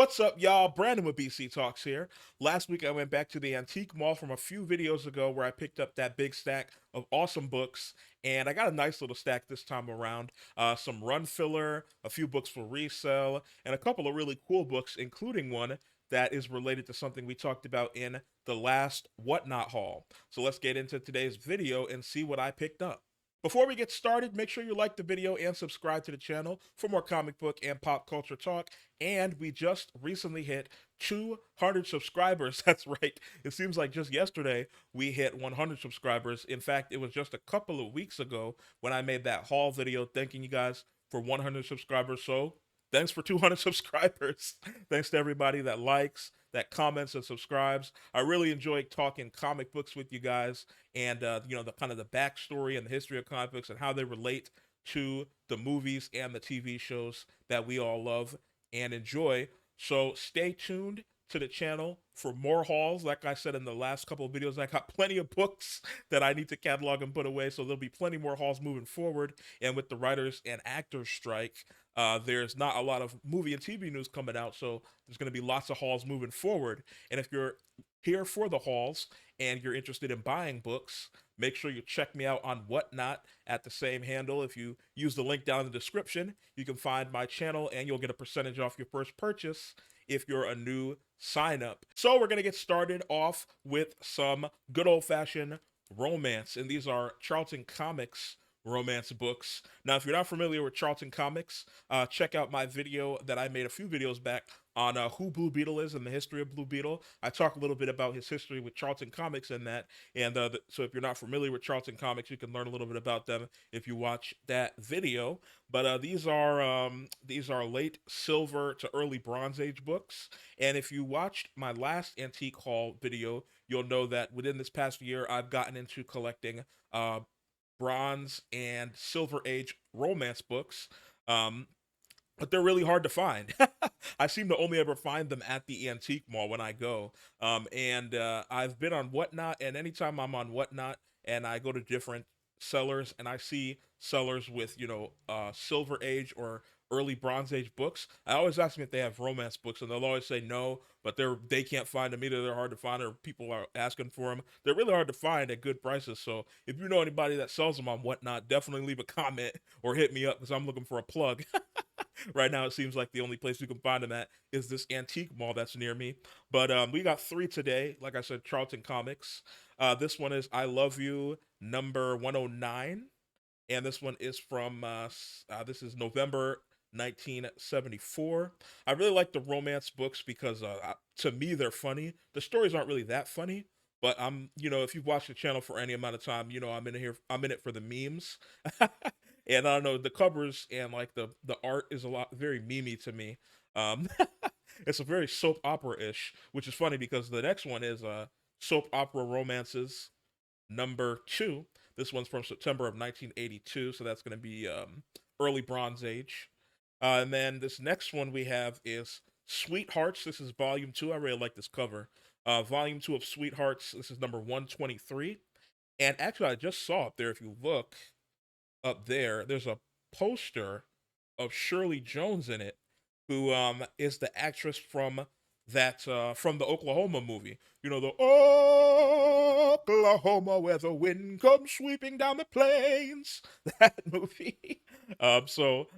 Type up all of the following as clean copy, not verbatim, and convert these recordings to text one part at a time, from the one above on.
What's up, y'all? Brandon with BC Talks here. Last week I went back to the antique mall from a few videos ago where I picked up that big stack of awesome books, and I got a nice little stack this time around. Some run filler, a few books for resale, and a couple of really cool books, including one that is related to something we talked about in the last Whatnot haul. So let's get into today's video and see what I picked up. Before we get started, make sure you like the video and subscribe to the channel for more comic book and pop culture talk. And we just recently hit 200 subscribers. That's right. It seems like just yesterday we hit 100 subscribers. In fact, it was just a couple of weeks ago when I made that haul video thanking you guys for 100 subscribers. So thanks for 200 subscribers. Thanks to everybody that likes, that comments, and subscribes. I really enjoy talking comic books with you guys, and the kind of the backstory and the history of comic books and how they relate to the movies and the TV shows that we all love and enjoy. So stay tuned to the channel for more hauls. Like I said in the last couple of videos, I got plenty of books that I need to catalog and put away, so there'll be plenty more hauls moving forward. And with the writers and actors strike, there's not a lot of movie and TV news coming out, so there's going to be lots of hauls moving forward. And if you're here for the hauls and you're interested in buying books, make sure you check me out on Whatnot at the same handle. If you use the link down in the description, you can find my channel and you'll get a percentage off your first purchase if you're a new sign up. So we're going to get started off with some good old fashioned romance, and these are Charlton Comics romance books. Now, if you're not familiar with Charlton Comics, check out my video that I made a few videos back on who Blue Beetle is and the history of Blue Beetle. I talk a little bit about his history with Charlton Comics in that, and so if you're not familiar with Charlton Comics, you can learn a little bit about them if you watch that video. But these are late Silver to early Bronze Age books, and if you watched my last antique haul video, you'll know that within this past year, I've gotten into collecting Bronze and Silver Age romance books. Um, but they're really hard to find. I seem to only ever find them at the antique mall when I go. And I've been on Whatnot, and anytime I'm on Whatnot and I go to different sellers and I see sellers with, Silver Age or early Bronze Age books, I always ask them if they have romance books, and they'll always say no, but they can't find them either. They're hard to find, or people are asking for them. They're really hard to find at good prices. So if you know anybody that sells them on Whatnot, definitely leave a comment or hit me up because I'm looking for a plug. Right now, it seems like the only place we can find them at is this antique mall that's near me. But we got three today. Like I said, Charlton Comics. This one is I Love You number 109. And this one is from, this is November 1974. I really like the romance books because to me, they're funny. The stories aren't really that funny. But if you've watched the channel for any amount of time, I'm in it for the memes. And I don't know, the covers and like the art is a lot very memey to me. Um, it's a very soap opera ish, which is funny because the next one is soap opera romances number 2. This one's from September of 1982, so that's going to be early Bronze Age. And then this next one we have is Sweethearts. This is volume 2. I really like this cover. Volume 2 of Sweethearts. This is number 123. And actually, I just saw up there, if you look up there, there's a poster of Shirley Jones in it, who is the actress from from the Oklahoma movie. You know, the Oklahoma where the wind comes sweeping down the plains. That movie. So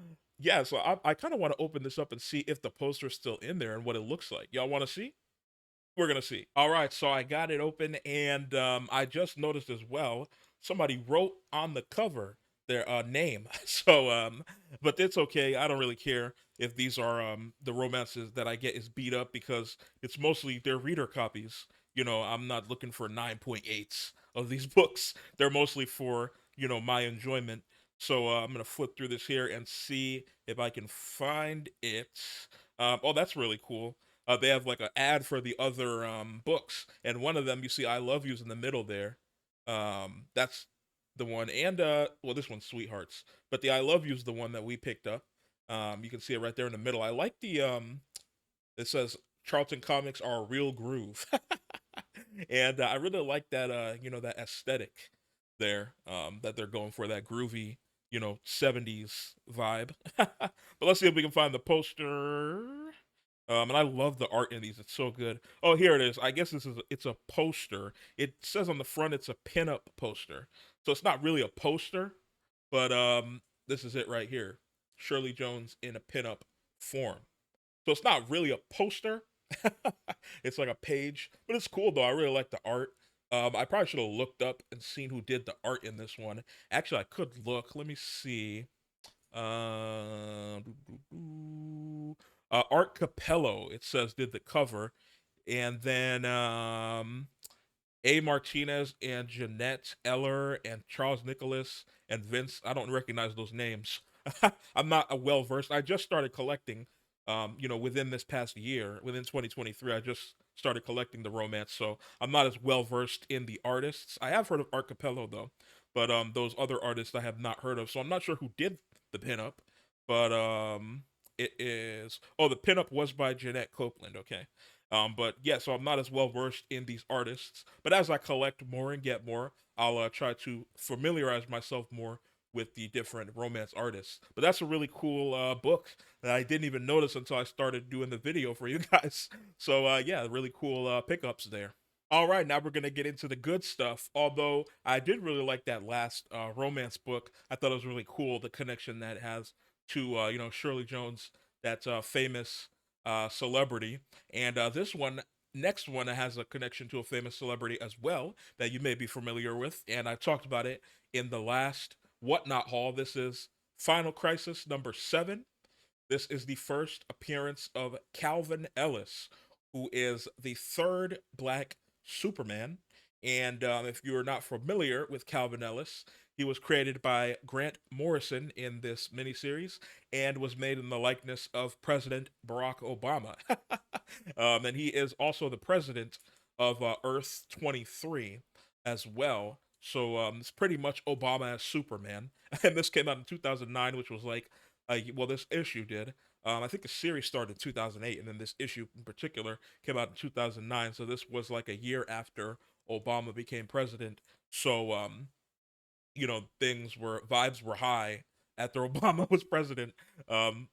yeah, so I kind of want to open this up and see if the poster's still in there and what it looks like. Y'all want to see? We're gonna see. All right, so I got it open, and I just noticed as well somebody wrote on the cover their name. So, but it's okay. I don't really care if these are the romances that I get is beat up because it's mostly their reader copies. I'm not looking for 9.8s of these books. They're mostly for my enjoyment. So I'm gonna flip through this here and see if I can find it. Oh, that's really cool. They have like an ad for the other books, and one of them you see "I Love You's" in the middle there. That's the one, and well, this one's "Sweethearts," but the "I Love You's" the one that we picked up. You can see it right there in the middle. I like the it says Charlton Comics are a real groove, and I really like that that aesthetic there that they're going for, that groovy 70s vibe. But let's see if we can find the poster. And I love the art in these. It's so good. Oh, here it is. I guess it's a poster. It says on the front it's a pinup poster. So it's not really a poster, but this is it right here. Shirley Jones in a pinup form. So it's not really a poster. It's like a page, but it's cool though. I really like the art. I probably should have looked up and seen who did the art in this one. Actually, I could look. Let me see. Doo, doo, doo. Art Capello, it says, did the cover, and then A. Martinez and Jeanette Eller and Charles Nicholas and Vince. I don't recognize those names. I'm not a well versed. I just started collecting. Within this past year, within 2023, I just started collecting the romance, so I'm not as well versed in the artists. I have heard of Art Capello though, but those other artists I have not heard of, so I'm not sure who did the pinup. But it is. Oh, the pinup was by Jeanette Copeland. Okay, but yeah, so I'm not as well versed in these artists. But as I collect more and get more, I'll try to familiarize myself more with the different romance artists. But that's a really cool book that I didn't even notice until I started doing the video for you guys. So yeah, really cool pickups there. All right, now we're gonna get into the good stuff. Although I did really like that last romance book, I thought it was really cool the connection that it has to Shirley Jones, that famous celebrity, and this one, next one, has a connection to a famous celebrity as well that you may be familiar with, and I talked about it in the last Whatnot haul. This is Final Crisis number 7. This is the first appearance of Calvin Ellis, who is the third black Superman. And if you're not familiar with Calvin Ellis, he was created by Grant Morrison in this miniseries and was made in the likeness of President Barack Obama. And he is also the president of Earth 23 as well. So it's pretty much Obama as Superman. And this came out in 2009, which was like well, this issue did. I think the series started in 2008, and then this issue in particular came out in 2009. So this was like a year after Obama became president. So, vibes were high after Obama was president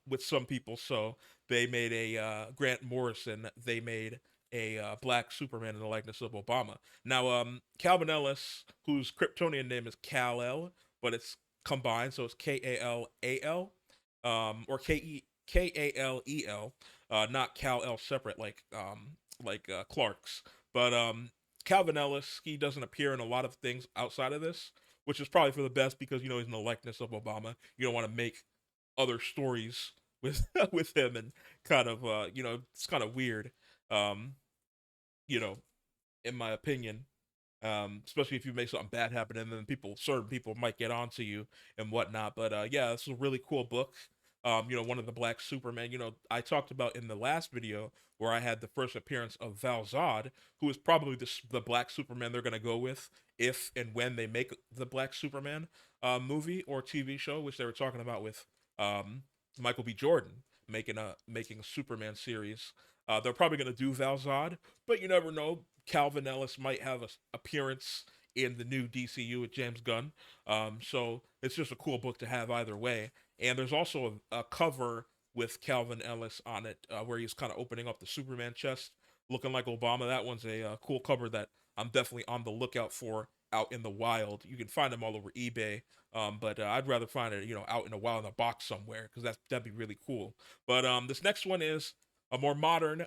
with some people. So they made a Grant Morrison. They made a black Superman in the likeness of Obama. Now, Calvin Ellis, whose Kryptonian name is Kal El, but it's combined, so it's Kalal, or Kalel, not Cal El separate like Clark's. But Calvin Ellis, he doesn't appear in a lot of things outside of this, which is probably for the best because he's in the likeness of Obama. You don't want to make other stories with with him, and kind of it's kind of weird. Um, you know, in my opinion, especially if you make something bad happen, and then certain people might get onto you and whatnot. But yeah, this is a really cool book. One of the Black Superman. I talked about in the last video where I had the first appearance of Val Zod, who is probably the Black Superman they're gonna go with if and when they make the Black Superman movie or TV show, which they were talking about with um, Michael B. Jordan making a Superman series. They're probably gonna do Val Zod, but you never know. Calvin Ellis might have an appearance in the new DCU with James Gunn. So it's just a cool book to have either way. And there's also a cover with Calvin Ellis on it where he's kind of opening up the Superman chest, looking like Obama. That one's a cool cover that I'm definitely on the lookout for out in the wild. You can find them all over eBay, but I'd rather find it, out in the wild in a box somewhere because that'd be really cool. But this next one is a more modern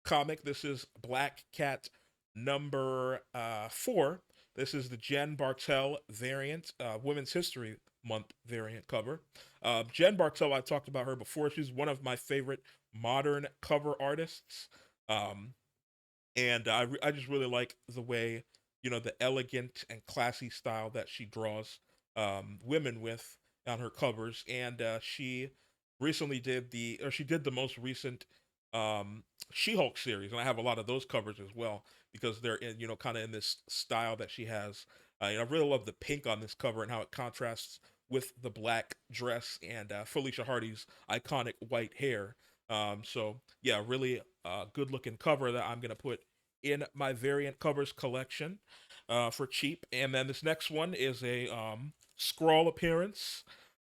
comic. This is Black Cat number 4. This is the Jen Bartel variant, Women's History Month variant cover. Jen Bartel, I talked about her before. She's one of my favorite modern cover artists. Um, and I just really like the way the elegant and classy style that she draws women with on her covers. And she did the most recent um, She-Hulk series, and I have a lot of those covers as well because they're in kind of in this style that she has. I really love the pink on this cover and how it contrasts with the black dress and Felicia Hardy's iconic white hair. So yeah, really good looking cover that I'm gonna put in my variant covers collection for cheap. And then this next one is a scroll appearance.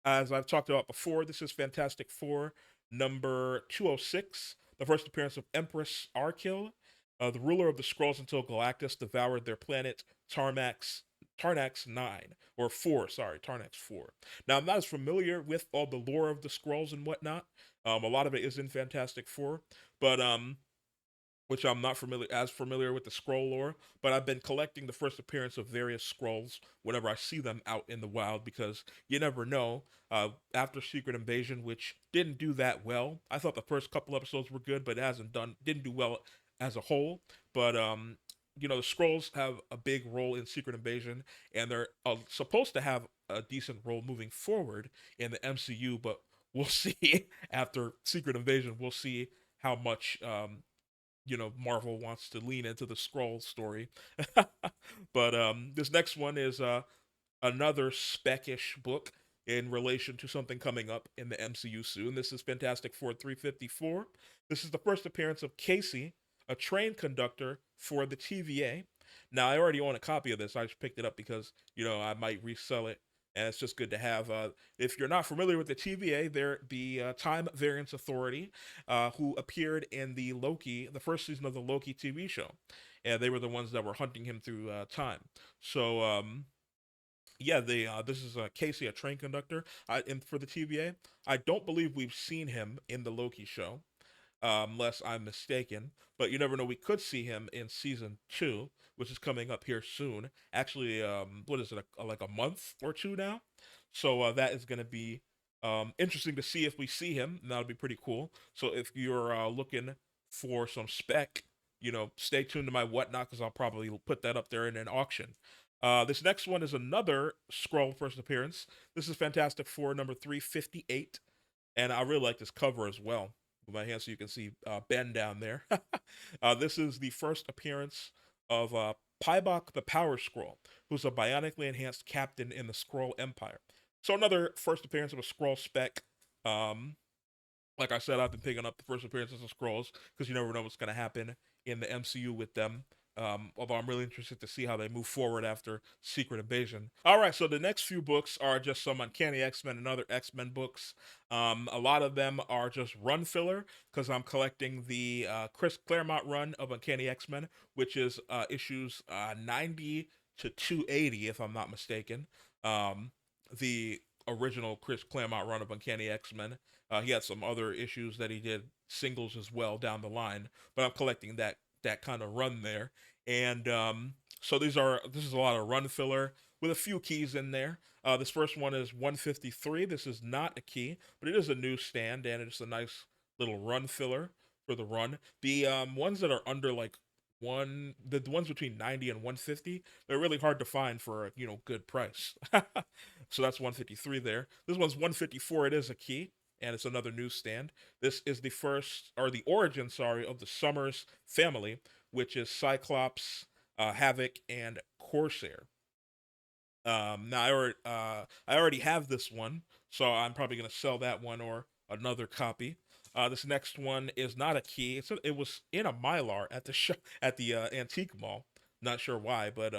As I've talked about before, this is Fantastic Four number 206. the first appearance of Empress Arkil, the ruler of the Skrulls until Galactus devoured their planet Tarnax 9 or 4, sorry, Tarnax 4. Now I'm not as familiar with all the lore of the Skrulls and whatnot. A lot of it is in Fantastic Four, but which I'm not familiar with the scroll lore, but I've been collecting the first appearance of various scrolls whenever I see them out in the wild because you never know. After Secret Invasion, which didn't do that well, I thought the first couple episodes were good, but it hasn't didn't do well as a whole. But the scrolls have a big role in Secret Invasion, and they're supposed to have a decent role moving forward in the MCU, but we'll see after Secret Invasion. We'll see how much Marvel wants to lean into the scroll story. But this next one is another speckish book in relation to something coming up in the MCU soon. This is Fantastic Four 354. This is the first appearance of Casey, a train conductor for the TVA. Now, I already own a copy of this. I just picked it up because, I might resell it. And it's just good to have. If you're not familiar with the TVA, they're the Time Variance Authority, who appeared in the first season of the Loki TV show. And they were the ones that were hunting him through time. So, yeah, this is Casey, a train conductor, for the TVA. I don't believe we've seen him in the Loki show, unless I'm mistaken. But you never know. We could see him in season 2, which is coming up here soon. Actually, what is it? Like a month or two now. So that is going to be interesting to see if we see him. And that'll be pretty cool. So if you're looking for some spec, stay tuned to my whatnot because I'll probably put that up there in an auction. This next one is another scroll first appearance. This is Fantastic Four number 358, and I really like this cover as well with my hand so you can see Ben down there. This is the first appearance of Pybok the Power Scroll, who's a bionically enhanced captain in the Skrull Empire. So another first appearance of a Skrull spec. Like I said, I've been picking up the first appearances of Skrulls because you never know what's going to happen in the MCU with them. Although I'm really interested to see how they move forward after Secret Invasion. All right, so the next few books are just some Uncanny X-Men and other X-Men books. A lot of them are just run filler because I'm collecting the Chris Claremont run of Uncanny X-Men, which is issues 90 to 280, if I'm not mistaken. The original Chris Claremont run of Uncanny X-Men. He had some other issues that he did singles as well down the line, but I'm collecting that kind of run there. And so this is a lot of run filler with a few keys in there. This first one is 153. This is not a key, but it is a newsstand, and it's a nice little run filler for the run. The ones that are under like the ones between 90 and 150, they're really hard to find for a good price. So that's 153 there. This one's 154. It is a key, and it's another newsstand. This is the first, or the origin, sorry, of the Summers family, which is Cyclops, Havoc, and Corsair. Now I already have this one, so I'm probably gonna sell that one or another copy. This next one is not a key. It was in a mylar at the at the antique mall. Not sure why, but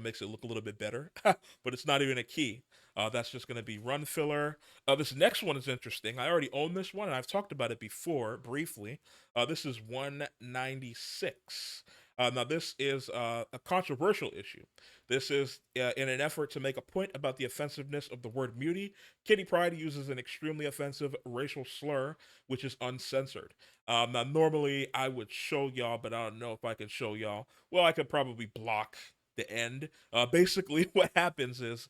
makes it look a little bit better. But it's not even a key. That's just gonna be run filler. This next one is interesting. I already own this one, and I've talked about it before briefly. This is 196. Now, this is a controversial issue. This is in an effort to make a point about the offensiveness of the word mutie. Kitty Pryde uses an extremely offensive racial slur, which is uncensored. Now, normally I would show y'all, but I don't know if I can show y'all. Well, I could probably block the end. Basically, what happens is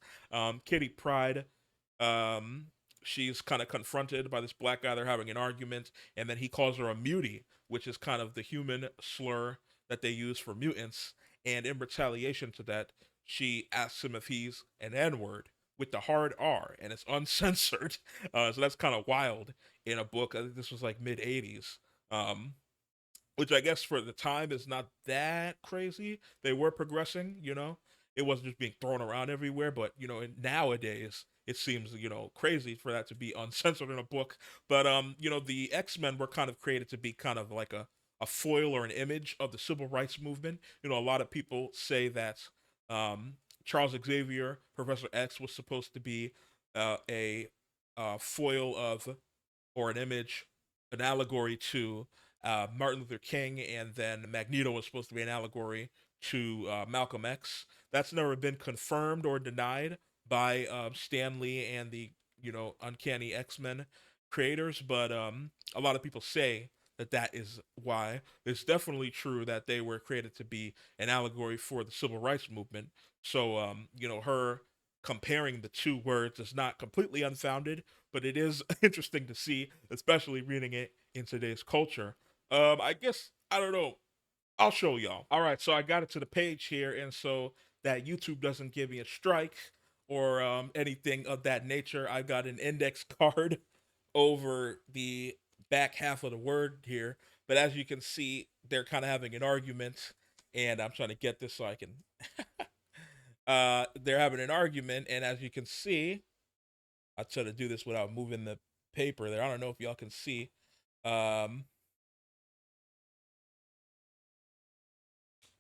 Kitty Pryde. Um, she's kind of confronted by this black guy. They're having an argument, and then he calls her a mutie, which is kind of the human slur that they use for mutants. And in retaliation to that, she asks him if he's an N word with the hard R, and it's uncensored. So that's kind of wild in a book. I think this was like mid 80s. Which I guess for the time is not that crazy. They were progressing, It wasn't just being thrown around everywhere, but nowadays it seems crazy for that to be uncensored in a book. But the X-Men were kind of created to be kind of like a foil or an image of the civil rights movement. A lot of people say that Charles Xavier, Professor X, was supposed to be a foil of or an image, an allegory to Martin Luther King, and then Magneto was supposed to be an allegory to Malcolm X. That's never been confirmed or denied by Stan Lee and the Uncanny X Men creators, but a lot of people say that that is why. It's definitely true that they were created to be an allegory for the civil rights movement. So her comparing the two words is not completely unfounded, but it is interesting to see, especially reading it in today's culture. I guess I don't know. I'll show y'all. All right, so I got it to the page here, and so that YouTube doesn't give me a strike or anything of that nature, I got an index card over the back half of the word here. But as you can see, they're kind of having an argument, and I'm trying to get this so I can. They're having an argument, and as you can see, I try to do this without moving the paper there. I don't know if y'all can see. Um,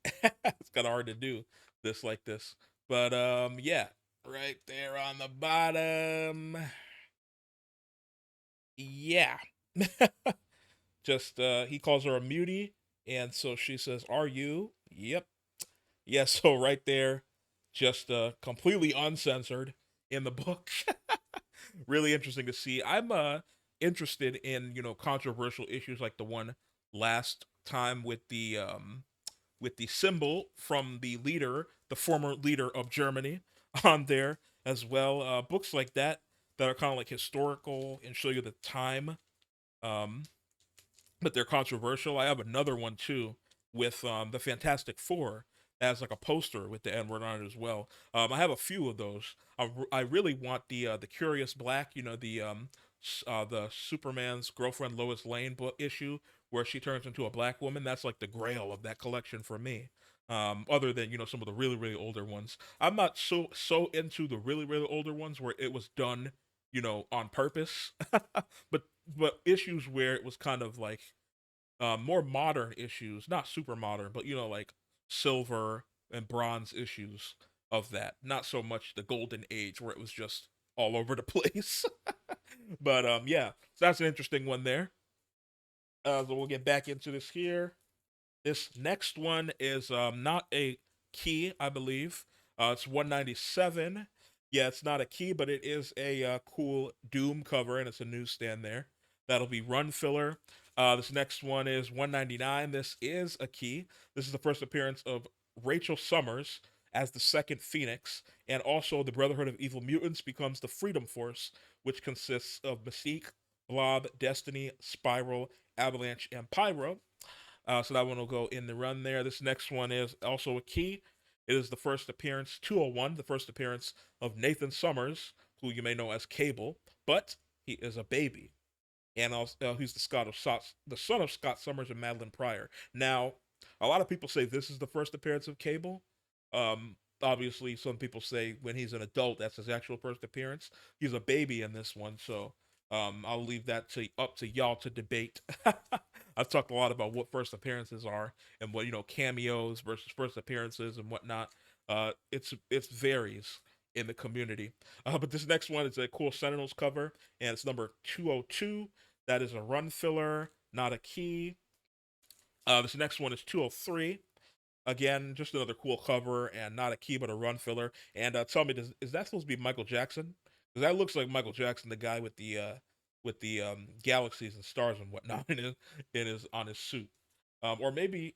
it's kind of hard to do this like this, but yeah, right there on the bottom. Yeah, just he calls her a mutie, and so she says, "Are you?" Yep. Yeah. So right there, just completely uncensored in the book. Really interesting to see. I'm interested in controversial issues like the one last time with the symbol from the leader, the former leader of Germany, on there as well. Books like that that are kind of like historical and show you the time, um, but they're controversial. I have another one too with the Fantastic Four as like a poster with the N word on it as well. I have a few of those. I really want the Curious Black, the Superman's girlfriend Lois Lane book issue where she turns into a black woman. That's like the grail of that collection for me. Other than some of the really really older ones, I'm not so into the really really older ones where it was done on purpose. but issues where it was kind of like more modern issues, not super modern, but like silver and bronze issues of that. Not so much the golden age where it was just all over the place. But yeah, so that's an interesting one there. So we'll get back into this here. This next one is not a key, I believe. It's 197. Yeah, it's not a key, but it is a cool Doom cover, and it's a newsstand there. That'll be Run Filler. This next one is 199. This is a key. This is the first appearance of Rachel Summers as the second Phoenix, and also the Brotherhood of Evil Mutants becomes the Freedom Force, which consists of Mystique, Blob, Destiny, Spiral, Avalanche, and Pyro. So that one will go in the run there. This next one is also a key. It is the first appearance, 201, the first appearance of Nathan Summers, who you may know as Cable, but he is a baby. And also, he's the son of Scott Summers and Madeline Pryor. Now, a lot of people say this is the first appearance of Cable. Obviously, some people say when he's an adult, that's his actual first appearance. He's a baby in this one, so I'll leave that to up to y'all to debate. I've talked a lot about what first appearances are and what cameos versus first appearances and whatnot. It's varies in the community. But this next one is a cool Sentinels cover, and it's number 202. That is a run filler, not a key. This next one is 203. Again, just another cool cover and not a key but a run filler. And tell me, is that supposed to be Michael Jackson? Because that looks like Michael Jackson, the guy with the galaxies and stars and whatnot in his on his suit. Or maybe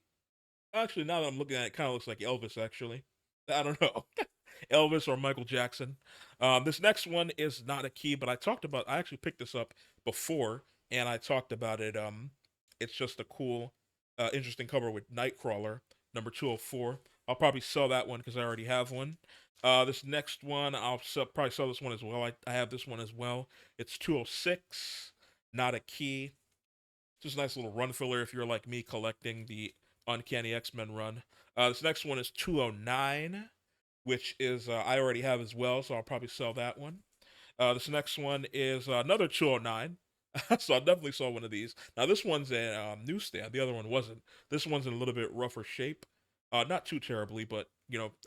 actually now that I'm looking at it, it kind of looks like Elvis actually. I don't know. Elvis or Michael Jackson. This next one is not a key, but I actually picked this up before and I talked about it. It's just a cool, interesting cover with Nightcrawler, number 204. I'll probably sell that one because I already have one. This next one, probably sell this one as well. I have this one as well. It's 206, not a key. Just a nice little run filler if you're like me collecting the Uncanny X Men run. This next one is 209, which is I already have as well, so I'll probably sell that one. This next one is another 209. So I definitely saw one of these. Now this one's a newsstand. The other one wasn't. This one's in a little bit rougher shape. Not too terribly, but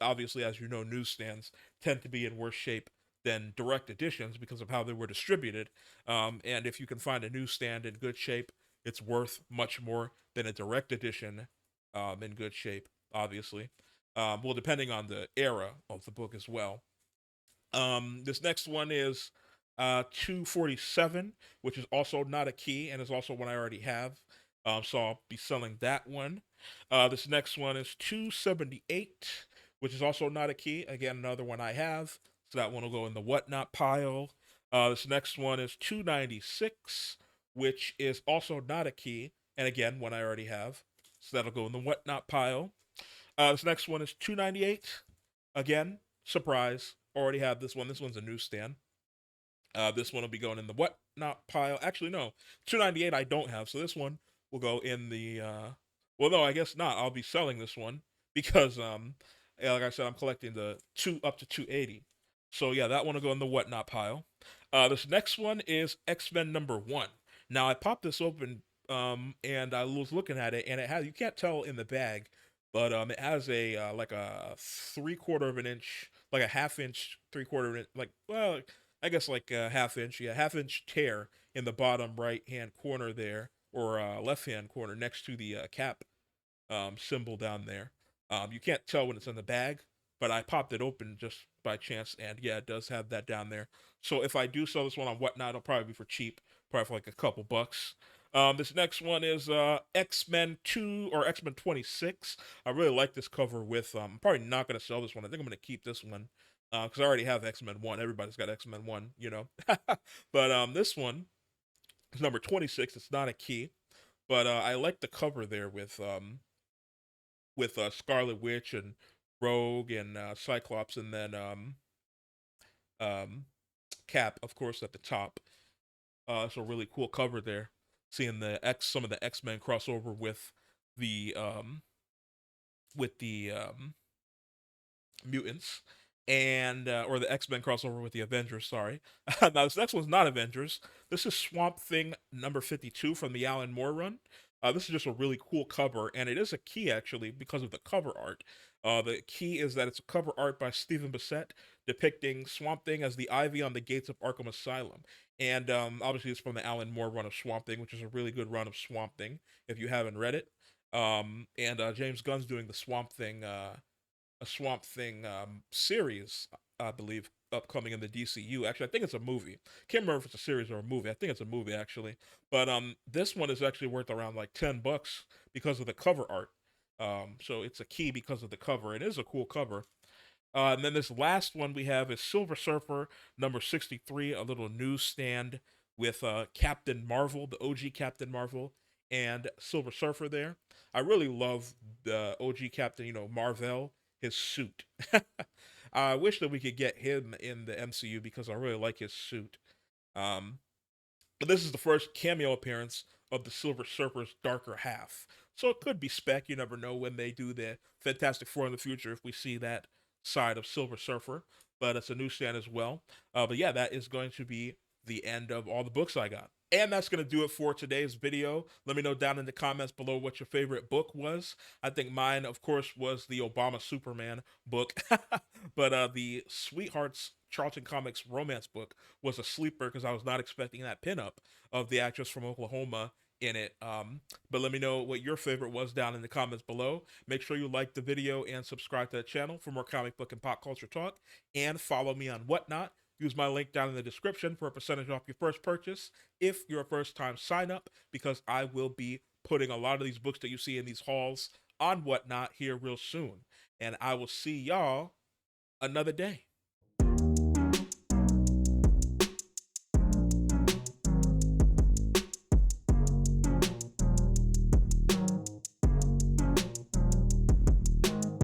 obviously, as you know, newsstands tend to be in worse shape than direct editions because of how they were distributed. And if you can find a newsstand in good shape, it's worth much more than a direct edition in good shape, obviously. Well, depending on the era of the book as well. This next one is 247, which is also not a key and is also one I already have. So I'll be selling that one. This next one is 278, which is also not a key. Again, another one I have. So that one will go in the whatnot pile. This next one is 296, which is also not a key. And again, one I already have. So that'll go in the whatnot pile. This next one is 298. Again, surprise. Already have this one. This one's a newsstand. This one will be going in the what not pile. Actually, no, 298 I don't have, so this one will go in the. Well, no, I guess not. I'll be selling this one because yeah, like I said, I'm collecting the two up to 280. So yeah, that one will go in the whatnot pile. This next one is X-Men #1. Now I popped this open and I was looking at it and it has, you can't tell in the bag, but it has a like a 3/4 of an inch, like a half inch, 3/4 of an inch, like, well, I guess like a half inch, yeah, half-inch tear in the bottom right hand corner there, or left hand corner next to the cap symbol down there. You can't tell when it's in the bag, but I popped it open just by chance, and yeah, it does have that down there. So if I do sell this one on whatnot, it'll probably be for cheap, probably for like a couple bucks. This next one is X-Men 2 or X-Men 26. I really like this cover with, I'm probably not going to sell this one. I think I'm going to keep this one because I already have X-Men 1. Everybody's got X-Men 1, you know. But this one is number 26. It's not a key, but I like the cover there with Scarlet Witch and Rogue and Cyclops, and then um, Cap, of course, at the top. It's a really cool cover there. Seeing some of the X Men crossover the um, with the mutants, and or the X-Men crossover with the Avengers. Sorry. Now this next one's not Avengers. This is Swamp Thing #52 from the Alan Moore run. This is just a really cool cover, and it is a key actually because of the cover art. The key is that it's a cover art by Stephen Bissette depicting Swamp Thing as the Ivy on the gates of Arkham Asylum. And obviously, it's from the Alan Moore run of Swamp Thing, which is a really good run of Swamp Thing if you haven't read it. And James Gunn's doing the Swamp Thing a Swamp Thing series, I believe, upcoming in the DCU. Actually, I think it's a movie. Can't remember if it's a series or a movie. I think it's a movie actually. But this one is actually worth around like $10 because of the cover art. So it's a key because of the cover. It is a cool cover. And then this last one we have is Silver Surfer #63, a little newsstand with Captain Marvel, the OG Captain Marvel, and Silver Surfer there. I really love the OG Captain, Marvel, his suit. I wish that we could get him in the MCU because I really like his suit. Um, but this is the first cameo appearance of the Silver Surfer's darker half. So it could be spec. You never know when they do the Fantastic Four in the future if we see that side of Silver Surfer. But it's a newsstand as well. But yeah, that is going to be the end of all the books I got. And that's going to do it for today's video. Let me know down in the comments below what your favorite book was. I think mine, of course, was the Obama Superman book. But the Sweethearts Charlton Comics romance book was a sleeper because I was not expecting that pinup of the actress from Oklahoma in it. But let me know what your favorite was down in the comments below. Make sure you like the video and subscribe to the channel for more comic book and pop culture talk. And follow me on Whatnot. Use my link down in the description for a percentage off your first purchase if you're a first time sign up, because I will be putting a lot of these books that you see in these hauls on Whatnot here real soon. And I will see y'all another day.